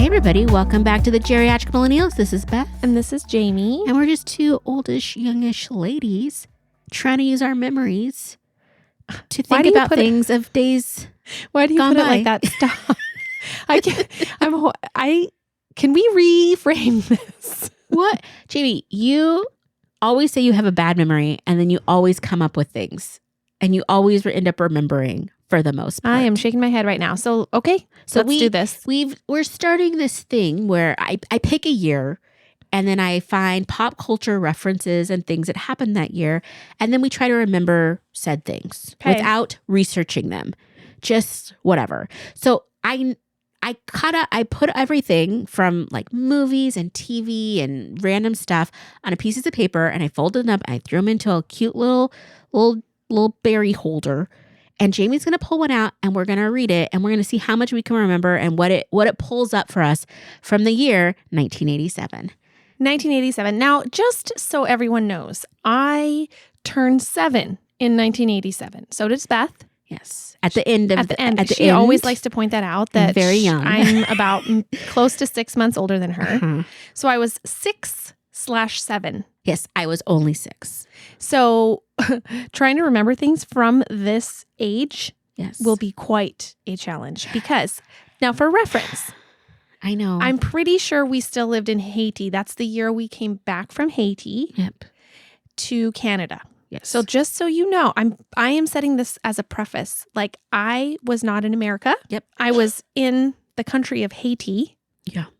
everybody, welcome back to the Geriatric Millennials. This is Beth. And this is Jayme. And we're just two oldish, youngish ladies trying to use our memories to think about things of days. Why do you put it like that? Stop. Can we reframe this? What? Jayme, you always say you have a bad memory and then you always come up with things and you always end up remembering for the most part. I am shaking my head right now. So, okay. So let's do this. We're starting this thing where I pick a year and then I find pop culture references and things that happened that year. And then we try to remember said things without researching them. Just whatever. So I put everything from like movies and TV and random stuff on a pieces of paper and I folded them up and I threw them into a cute little berry holder. And Jamie's going to pull one out and we're going to read it and we're going to see how much we can remember and what it pulls up for us from the year 1987. 1987. Now, just so everyone knows, I turned 7 in 1987. So does Beth. Yes. At the end. She always likes to point that out that very young. I'm about close to 6 months older than her. Uh-huh. So I was 6/7. Yes, I was only 6. So trying to remember things from this age will be quite a challenge because now for reference, I know. I'm pretty sure we still lived in Haiti. That's the year we came back from Haiti to Canada. Yes. So just so you know, I am setting this as a preface. Like I was not in America. Yep. I was in the country of Haiti.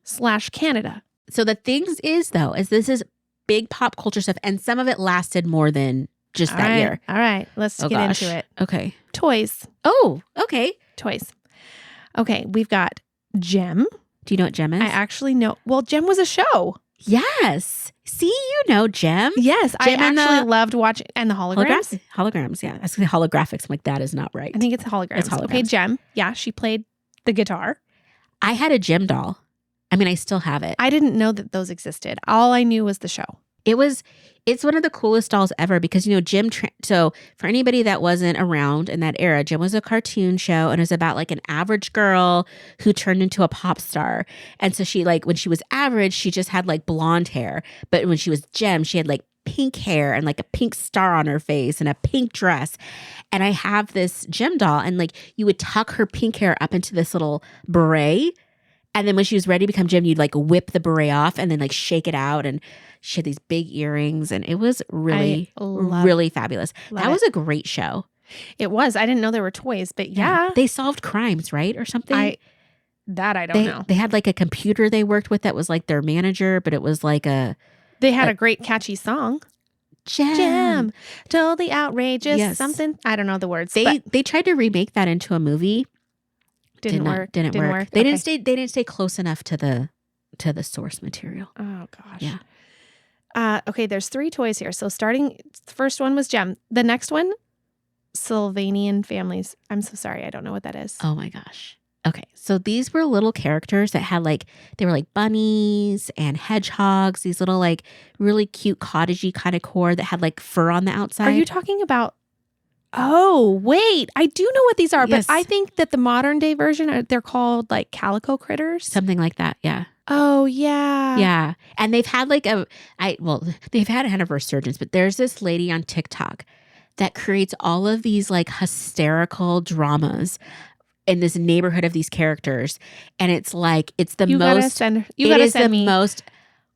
/ Canada. So the things is this is big pop culture stuff and some of it lasted more than just that year. All right. Let's get into it. Okay. Toys. Oh, okay. Toys. Okay. We've got Gem. Do you know what Gem is? I actually know. Well, Gem was a show. Yes. See, you know Gem. Yes. Gem I actually loved watching. And the holograms? Holograms, yeah. I was going to say holographics. I'm like, that is not right. I think it's holograms. It's holograms. Okay, Gem. Yeah, she played the guitar. I had a Gem doll. I mean, I still have it. I didn't know that those existed. All I knew was the show. It's one of the coolest dolls ever because, you know, Gem, so for anybody that wasn't around in that era, Gem was a cartoon show and it was about like an average girl who turned into a pop star. And so she when she was average, she just had like blonde hair. But when she was Gem, she had like pink hair and like a pink star on her face and a pink dress. And I have this Gem doll and like you would tuck her pink hair up into this little beret. And then when she was ready to become Gem, you'd like whip the beret off and then like shake it out. And she had these big earrings and it was really, really fabulous. That was a great show. It was. I didn't know there were toys, but yeah. They solved crimes, right? Or something? I don't know. They had like a computer they worked with that was like their manager, but it was like They had a great catchy song. Gem. Totally outrageous. Something. I don't know the words. They tried to remake that into a movie. Didn't work. They didn't stay close enough to the source material. Oh gosh. Yeah. Okay, there's 3 toys here. So the first one was Gem. The next one, Sylvanian families. I'm so sorry. I don't know what that is. Oh my gosh. Okay. So these were little characters that had they were like bunnies and hedgehogs, these little like really cute cottagey kind of core that had like fur on the outside. Are you talking about? Oh, wait. I do know what these are, yes. But I think that the modern day version, they're called like calico critters. Something like that. Yeah. Oh, yeah. Yeah. And they've had they've had a resurgence, but there's this lady on TikTok that creates all of these like hysterical dramas in this neighborhood of these characters. And it's like, it's the most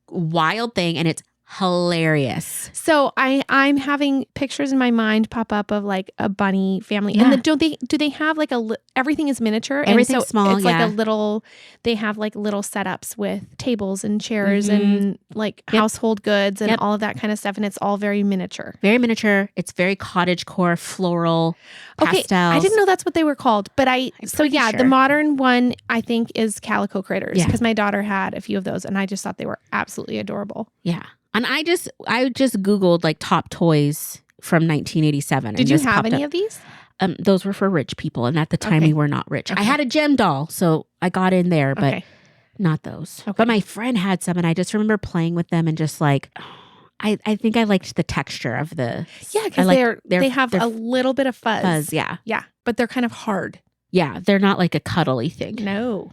wild thing. And it's hilarious. So I'm having pictures in my mind pop up of like a bunny family. Yeah. And do they have like everything is miniature? Everything's and so small. It's like they have like little setups with tables and chairs and like household goods and all of that kind of stuff. And it's all very miniature. Very miniature. It's very cottagecore, floral, pastels. I didn't know that's what they were called, but sure. The modern one I think is calico critters because my daughter had a few of those and I just thought they were absolutely adorable. Yeah. And I just Googled like top toys from 1987. Did you have any of these? Those were for rich people. And at the time we were not rich. Okay. I had a Gem doll, so I got in there, but not those. Okay. But my friend had some and I just remember playing with them and just like, I think I liked the texture of the. Yeah, because they have a little bit of fuzz. Yeah. Yeah, but they're kind of hard. Yeah, they're not like a cuddly thing. No.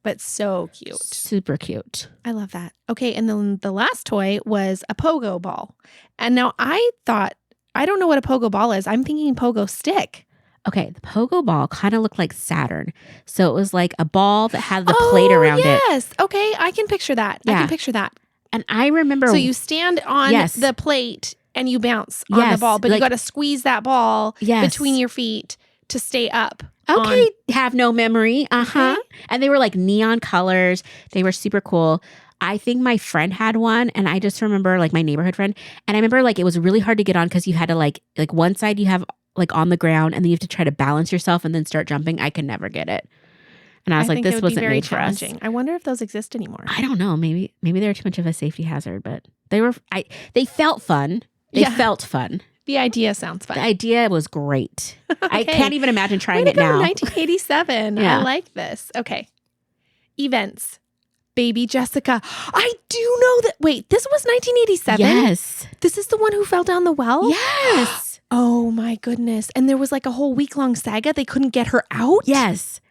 But so cute. Super cute. I love that. Okay, and then the last toy was a pogo ball. And now I thought, I don't know what a pogo ball is. I'm thinking pogo stick. Okay, the pogo ball kind of looked like Saturn. So it was like a ball that had the plate around it. Yes. Okay, I can picture that. Yeah. I can picture that. And I remember... So you stand on the plate and you bounce on the ball, but you got to squeeze that ball between your feet to stay up. Okay, have no memory. Okay. And they were like neon colors. They were super cool. I think my friend had one, and I just remember like my neighborhood friend. And I remember like it was really hard to get on because you had to like one side you have like on the ground, and then you have to try to balance yourself and then start jumping. I could never get it. And I was like, this wasn't made for us. I wonder if those exist anymore. I don't know. Maybe they were too much of a safety hazard, but they felt fun. They felt fun. The idea sounds fun. The idea was great. Okay. I can't even imagine trying it now. 1987. I like this. Okay. Events. Baby Jessica. I do know that. Wait, this was 1987? Yes. This is the one who fell down the well? Yes. Oh my goodness. And there was like a whole week-long saga. They couldn't get her out? Yes.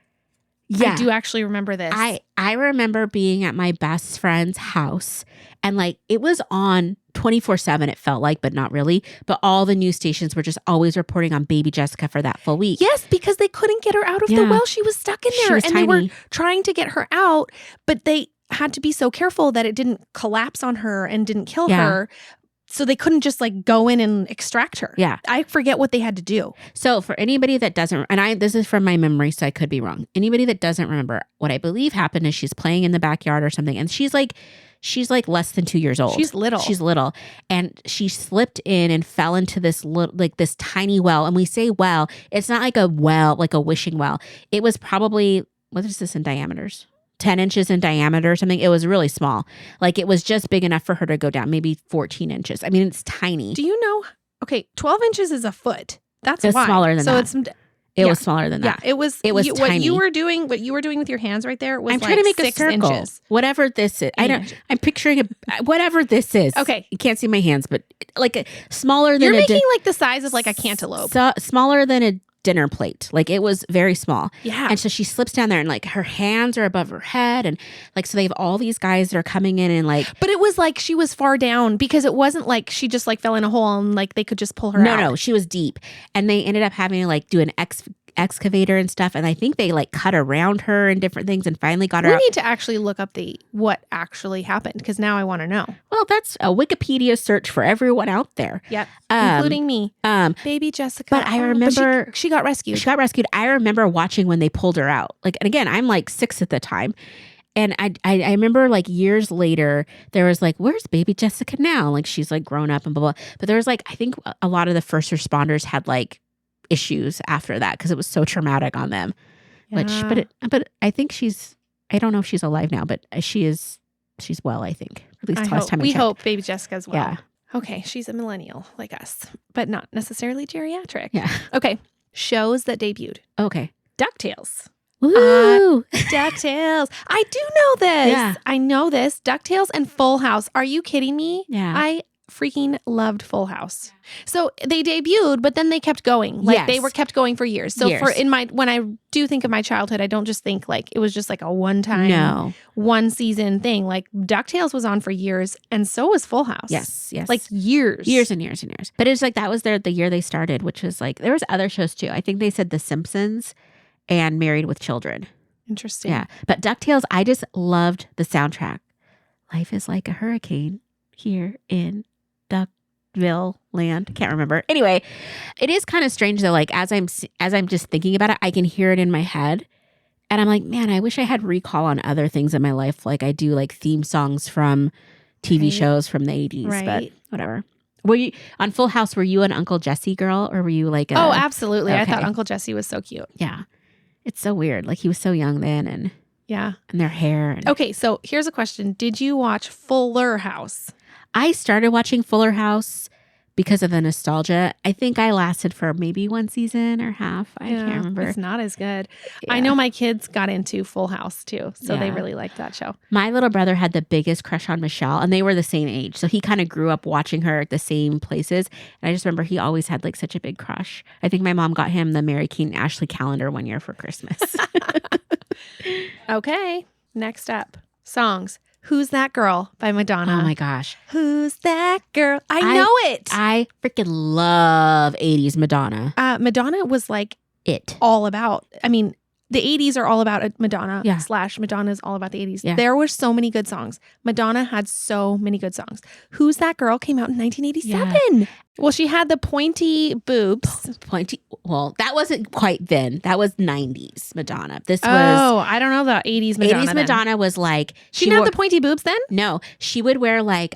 Yeah. I do actually remember this. I remember being at my best friend's house, and like it was on 24/7, it felt like, but not really. But all the news stations were just always reporting on baby Jessica for that full week. Yes, because they couldn't get her out of the well. She was stuck in there. And they were trying to get her out, but they had to be so careful that it didn't collapse on her and didn't kill her. So they couldn't just like go in and extract her. Yeah. I forget what they had to do. So for anybody that doesn't, and this is from my memory, so I could be wrong. Anybody that doesn't remember, what I believe happened is she's playing in the backyard or something, and she's like less than 2 years old. She's little. And she slipped in and fell into this this tiny well. And we say well, it's not like a well, like a wishing well. It was probably, what is this in diameters? 10 inches in diameter or something. It was really small. Like it was just big enough for her to go down, maybe 14 inches. I mean, it's tiny. Do you know? Okay, 12 inches is a foot. That's it's smaller than that. It was smaller than that. Yeah, it was tiny. What you were doing with your hands right there was I'm trying to make a circle. Inches. Whatever this is. I'm picturing whatever this is. Okay. You can't see my hands, but like smaller than You're making like the size of like a cantaloupe. Smaller than a dinner plate. Like it was very small. Yeah. And so she slips down there and like her hands are above her head. And like, so they have all these guys that are coming in and like. But it was like she was far down because it wasn't like she just like fell in a hole and like they could just pull her out. No, she was deep. And they ended up having to like do an excavator and stuff, and I think they like cut around her and different things and finally got her out. We need to actually look up what actually happened because now I want to know. Well, that's a Wikipedia search for everyone out there. Yep, including me. Baby Jessica. But I remember she got rescued. She got rescued. I remember watching when they pulled her out. Like, and again, I'm like 6 at the time. And I remember like years later, there was like, where's baby Jessica now? Like she's like grown up and blah, blah. But there was like, I think a lot of the first responders had like issues after that because it was so traumatic on them. Yeah. But I think I don't know if she's alive now, but she's well, I think. At least last time I checked. We hope baby Jessica's well. Yeah. Okay, she's a millennial like us, but not necessarily geriatric. Yeah. Okay, shows that debuted. Okay. DuckTales. Ooh. DuckTales. I do know this. Yeah. I know this. DuckTales and Full House. Are you kidding me? Yeah. I freaking loved Full House. So they debuted, but then they kept going. Like they were kept going for years. So when I do think of my childhood, I don't just think like it was just like a one-time, one season thing. Like DuckTales was on for years, and so was Full House. Yes. Like years and years and years. But it's like that was the year they started, which was like there was other shows too. I think they said The Simpsons and Married with Children. Interesting. Yeah. But DuckTales, I just loved the soundtrack. Life is like a hurricane here in Duckville land. Can't remember. Anyway, it is kind of strange though. Like as I'm just thinking about it, I can hear it in my head, and I'm like, man, I wish I had recall on other things in my life. Like I do like theme songs from TV shows from the 80s, but whatever. Were you on Full House? Were you an Uncle Jesse girl, or were you like oh, absolutely. Okay. I thought Uncle Jesse was so cute. Yeah, it's so weird. Like he was so young then, and their hair. Okay, so here's a question: did you watch Fuller House? I started watching Fuller House, because of the nostalgia. I think I lasted for maybe one season or half. I can't remember. It's not as good. Yeah. I know my kids got into Full House too, so they really liked that show. My little brother had the biggest crush on Michelle, and they were the same age. So he kind of grew up watching her at the same places. And I just remember he always had like such a big crush. I think my mom got him the Mary-Kate and Ashley calendar one year for Christmas. Okay, next up, songs. Who's That Girl by Madonna. Oh my gosh. Who's that girl? I know it. I freaking love 80s Madonna. Madonna was like it. All about, I mean, the 80s are all about Madonna / Madonna's all about the 80s. Yeah. There were so many good songs. Madonna had so many good songs. Who's That Girl came out in 1987. Yeah. Well, she had the pointy boobs. Well, that wasn't quite then. That was 90s Madonna. This was... Oh, I don't know the 80s Madonna 80s Madonna was like... She didn't have the pointy boobs then? No. She would wear like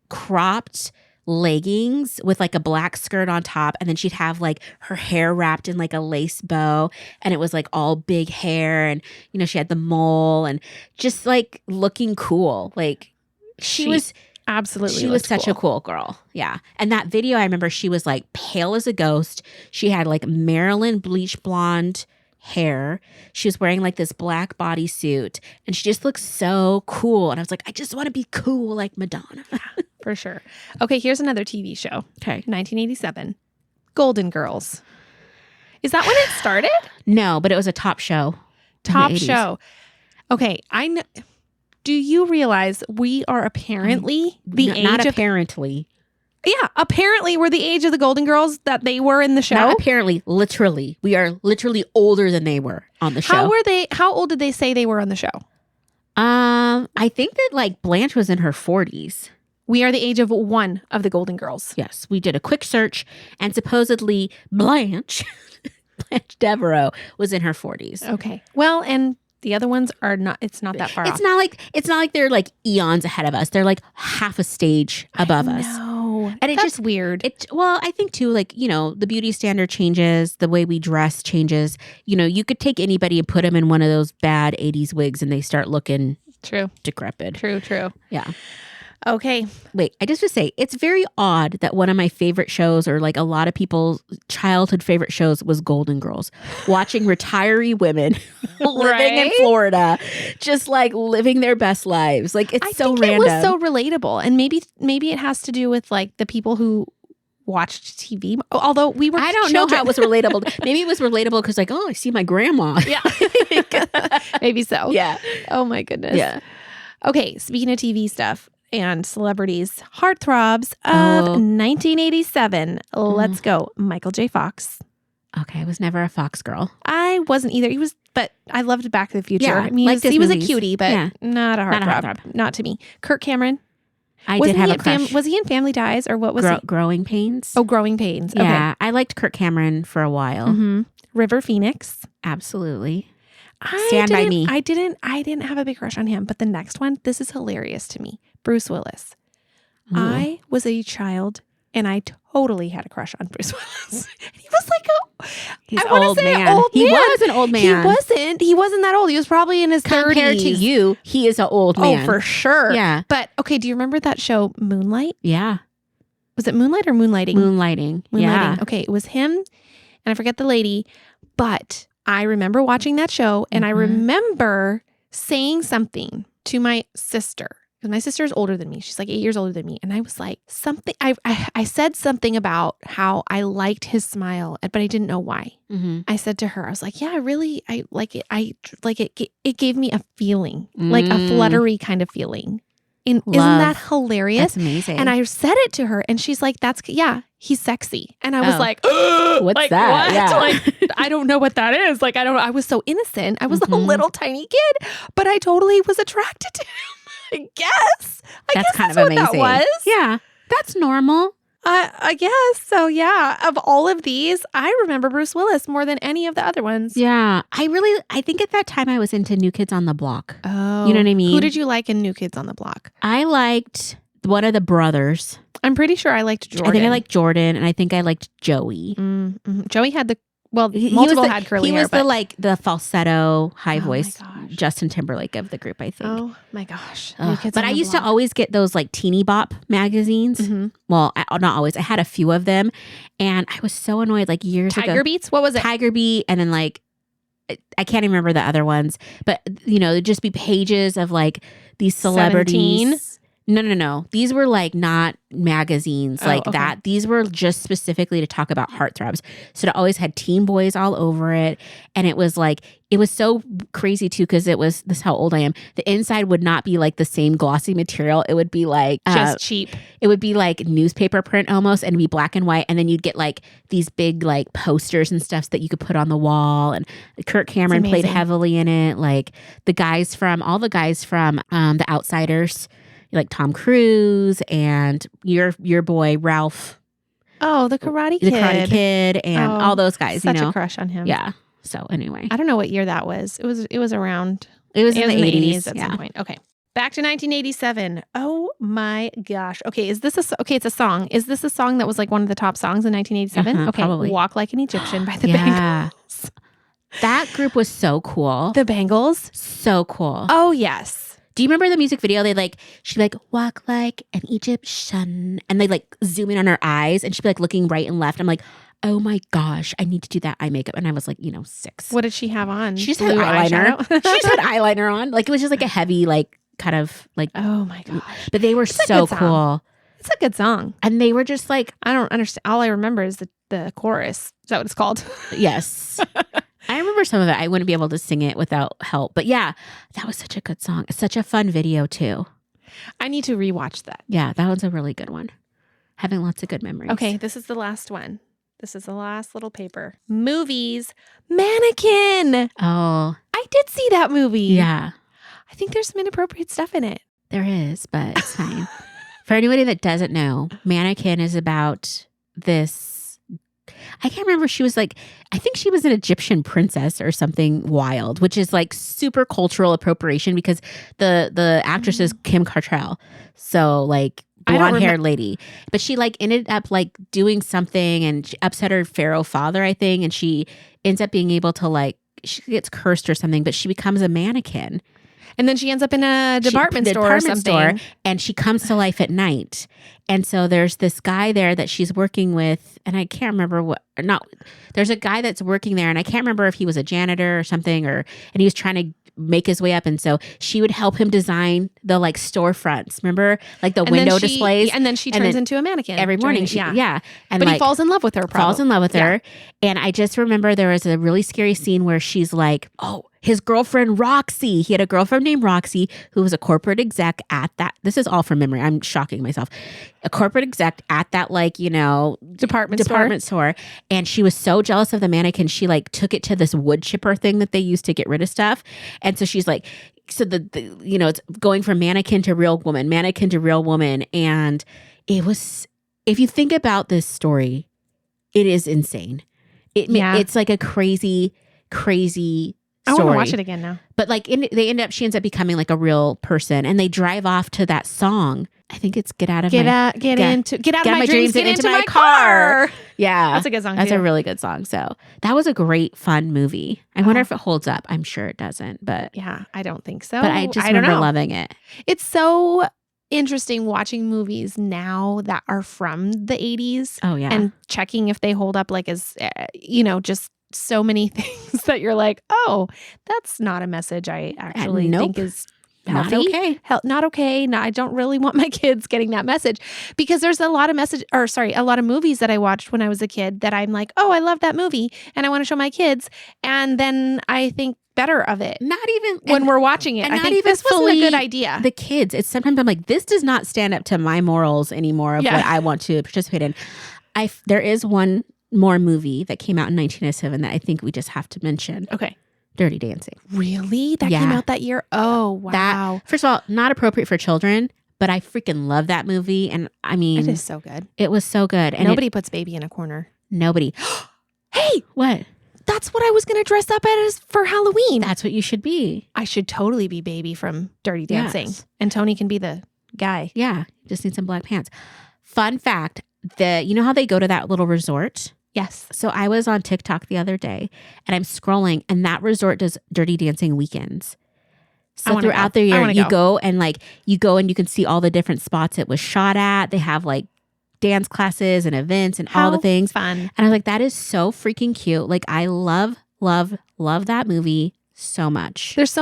cropped leggings with like a black skirt on top, and then she'd have like her hair wrapped in like a lace bow, and it was like all big hair, and you know, she had the mole and just like looking cool. Like she was such a cool girl. Yeah. And that video, I remember she was like pale as a ghost. She had like Marilyn bleach blonde hair. She was wearing like this black bodysuit, and she just looked so cool. And I was like, I just want to be cool like Madonna. For sure. Okay, here's another TV show. Okay. 1987. Golden Girls. Is that when it started? No, but it was a top show. Top show. Okay, I know. Do you realize we are apparently the age not of... apparently. Yeah, apparently we're the age of the Golden Girls that they were in the show. Not apparently, literally. We are literally older than they were on the show. How old did they say they were on the show? I think that like Blanche was in her 40s. We are the age of one of the Golden Girls. Yes, we did a quick search, and supposedly Blanche Devereaux was in her 40s. Okay. Well, and the other ones are not. It's not that far off. It's not like they're like eons ahead of us. They're like half a stage above us. No, and it's just weird. Well, I think too, like, you know, the beauty standard changes, the way we dress changes. You know, you could take anybody and put them in one of those bad 80s wigs, and they start looking decrepit. True. Yeah. Okay. Wait, I just want to say, it's very odd that one of my favorite shows, or like a lot of people's childhood favorite shows, was Golden Girls. Watching retiree women living in Florida, just like living their best lives. Like, it's so random. It was so relatable. And maybe it has to do with like the people who watched TV. Although we were I don't know how it was relatable. Maybe it was relatable because like, oh, I see my grandma. Yeah. Maybe so. Yeah. Oh my goodness. Yeah. Okay, speaking of TV stuff and celebrities, heartthrobs of 1987. Let's go. Michael J. Fox. Okay, I was never a Fox girl. I wasn't either. But I loved Back to the Future. Yeah, I mean, he was a cutie, but not a heartthrob. Not to me. Kirk Cameron. I did have a crush. Was he in Family Ties, or what was he? Growing Pains. Oh, Growing Pains. Okay. Yeah, I liked Kirk Cameron for a while. Mm-hmm. River Phoenix. Absolutely. Stand by Me. I didn't have a big crush on him, but the next one, this is hilarious to me. Bruce Willis. Ooh. I was a child, and I totally had a crush on Bruce Willis. He was like He's old man. He was an old man. He wasn't that old. He was probably in his 30s. Compared to you, he is an old man. Oh, for sure. Yeah. But okay, do you remember that show Moonlight? Yeah. Was it Moonlight or Moonlighting? Moonlighting. Yeah. Okay, it was him, and I forget the lady, but I remember watching that show, and I remember saying something to my sister. Because my sister is older than me. She's like 8 years older than me. And I was like, I said something about how I liked his smile, but I didn't know why. Mm-hmm. I said to her, I was like, yeah, I like it. It gave me a feeling, like a fluttery kind of feeling. Isn't that hilarious? That's amazing. And I said it to her, and she's like, he's sexy. And I was like, what's like, that? What? Yeah. Like, I don't know what that is. Like, I was so innocent. I was a little tiny kid, but I totally was attracted to him. I guess. That's kind of amazing. That was. Yeah. That's normal. I guess. So yeah, of all of these, I remember Bruce Willis more than any of the other ones. Yeah. I think at that time I was into New Kids on the Block. Oh. You know what I mean? Who did you like in New Kids on the Block? I liked one of the brothers. I'm pretty sure I liked Jordan. I think I liked Jordan, and I think I liked Joey. Mm-hmm. Joey had the Well, multiple had curly hair. He was the falsetto, high voice Justin Timberlake of the group, I think. Oh my gosh. But I used to always get those like teeny bop magazines. Mm-hmm. Well, not always. I had a few of them. And I was so annoyed like years ago. Tiger Beats? What was it? Tiger Beat. And then like, I can't even remember the other ones. But, there'd just be pages of like these celebrities. 17? No. These were like not magazines that. These were just specifically to talk about heartthrobs. So it always had teen boys all over it. And it was so crazy too because this is how old I am. The inside would not be like the same glossy material. It would be like just cheap. It would be like newspaper print almost and be black and white. And then you'd get like these big like posters and stuff that you could put on the wall. And Kirk Cameron played heavily in it. Like all the guys from The Outsiders. Like Tom Cruise and your boy Ralph. Oh, the Karate Kid. The Karate Kid and all those guys. Such a crush on him. Yeah. So anyway. I don't know what year that was. It was around. It was in the 80s at some point. Okay. Back to 1987. Oh my gosh. Okay. It's a song. Is this a song that was like one of the top songs in 1987? Okay. Probably. Walk Like an Egyptian by the Bangles. That group was so cool. The Bangles? So cool. Oh, yes. Do you remember the music video? She'd be like, walk like an Egyptian. And they like zoom in on her eyes and she'd be like looking right and left. I'm like, oh my gosh, I need to do that eye makeup. And I was like, 6. What did she have on? She just had eyeliner. She just had eyeliner on. Like it was just like a heavy, like kind of like. Oh my gosh. But they were so cool. It's a good song. And they were just like. I don't understand. All I remember is the chorus. Is that what it's called? Yes. I remember some of it. I wouldn't be able to sing it without help. But yeah, that was such a good song. It's such a fun video too. I need to rewatch that. Yeah, that was a really good one. Having lots of good memories. Okay, this is the last one. This is the last little paper. Movies. Mannequin. Oh. I did see that movie. Yeah. I think there's some inappropriate stuff in it. There is, but it's fine. For anybody that doesn't know, Mannequin is about this. I can't remember. She was like, I think she was an Egyptian princess or something wild, which is like super cultural appropriation because the actress is Kim Cattrall. So like blonde haired lady, but she like ended up like doing something and she upset her pharaoh father, I think. And she ends up being able to she gets cursed or something, but she becomes a mannequin. And then she ends up in a department store or something. And she comes to life at night. And so there's this guy there that she's working with, and I can't remember there's a guy that's working there, and I can't remember if he was a janitor or something, and he was trying to make his way up. And so she would help him design the like storefronts, remember? Like the window displays. And then she turns into a mannequin. Every morning. Yeah. And but he falls in love with her, probably. Falls in love with her. And I just remember there was a really scary scene where she's like, oh, his girlfriend, Roxy. He had a girlfriend named Roxy who was a corporate exec at that. This is all from memory. I'm shocking myself. A corporate exec at that, department store. And she was so jealous of the mannequin. She took it to this wood chipper thing that they used to get rid of stuff. And so she's like, it's going from mannequin to real woman. And it was, if you think about this story, it is insane. It's like a crazy story. I want to watch it again now. But she ends up becoming like a real person, and they drive off to that song. I think it's Get Out of My Dreams and Into My Car. Yeah. That's a good song. That's a really good song. So that was a great, fun movie. I wonder if it holds up. I'm sure it doesn't, but yeah, I don't think so. But I just remember loving it. It's so interesting watching movies now that are from the 80s. Oh yeah. And checking if they hold up as, just so many things that you're like, oh, that's not a message I actually think is healthy. Not okay. Not okay. No, I don't really want my kids getting that message, because there's a lot of movies that I watched when I was a kid that I'm like, oh, I love that movie and I want to show my kids. And then I think better of it. Not even when we're watching it. I think this wasn't a good idea. The kids, it's sometimes I'm like, this does not stand up to my morals anymore of what I want to participate in. There is one more movie that came out in 1997 that I think we just have to mention. Okay. Dirty Dancing. Really? That came out that year? Oh, wow. First of all, not appropriate for children, but I freaking love that movie. And I mean, it is so good. It was so good. And nobody puts baby in a corner. Nobody. Hey, what? That's what I was going to dress up as for Halloween. That's what you should be. I should totally be baby from Dirty Dancing. Yes. And Tony can be the guy. Yeah. Just need some black pants. Fun fact, you know how they go to that little resort? Yes. So I was on TikTok the other day and I'm scrolling and that resort does Dirty Dancing weekends. So throughout the year, you go and you can see all the different spots it was shot at. They have like dance classes and events and all the things. Fun. And I was like, that is so freaking cute. Like I love that movie so much. There's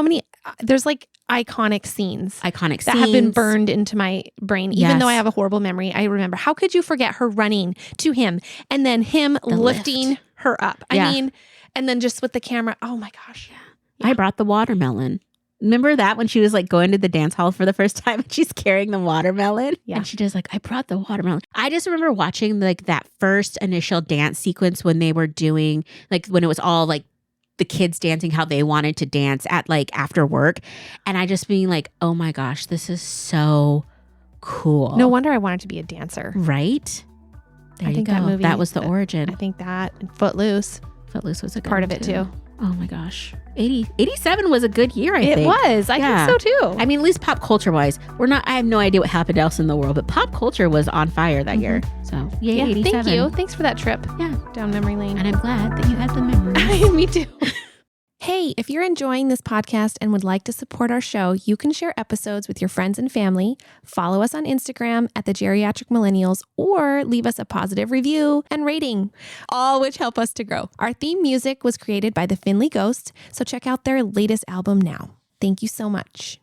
like iconic scenes that have been burned into my brain. Even though I have a horrible memory, I remember. How could you forget her running to him and then him lifting her up? I mean, and then just with the camera. Oh my gosh. I brought the watermelon. Remember that when she was like going to the dance hall for the first time and she's carrying the watermelon? Yeah. And she just like, I brought the watermelon. I just remember watching like that first initial dance sequence when they were doing like when it was all like the kids dancing how they wanted to dance at like after work. And I just being like, oh my gosh, this is so cool. No wonder I wanted to be a dancer. Right? There I think you go. That movie, that was the origin. I think that and Footloose. Footloose was a good part of it too. Oh my gosh. 87 was a good year, I think. It was. I think so too. I mean, at least pop culture wise, I have no idea what happened else in the world, but pop culture was on fire that year. So yay, 87. Thank you. Thanks for that trip. Yeah. Down memory lane. And I'm glad that you had the memories. Me too. Hey, if you're enjoying this podcast and would like to support our show, you can share episodes with your friends and family, follow us on Instagram at the Geriatric Millennials, or leave us a positive review and rating, all which help us to grow. Our theme music was created by the Finley Ghost, so check out their latest album now. Thank you so much.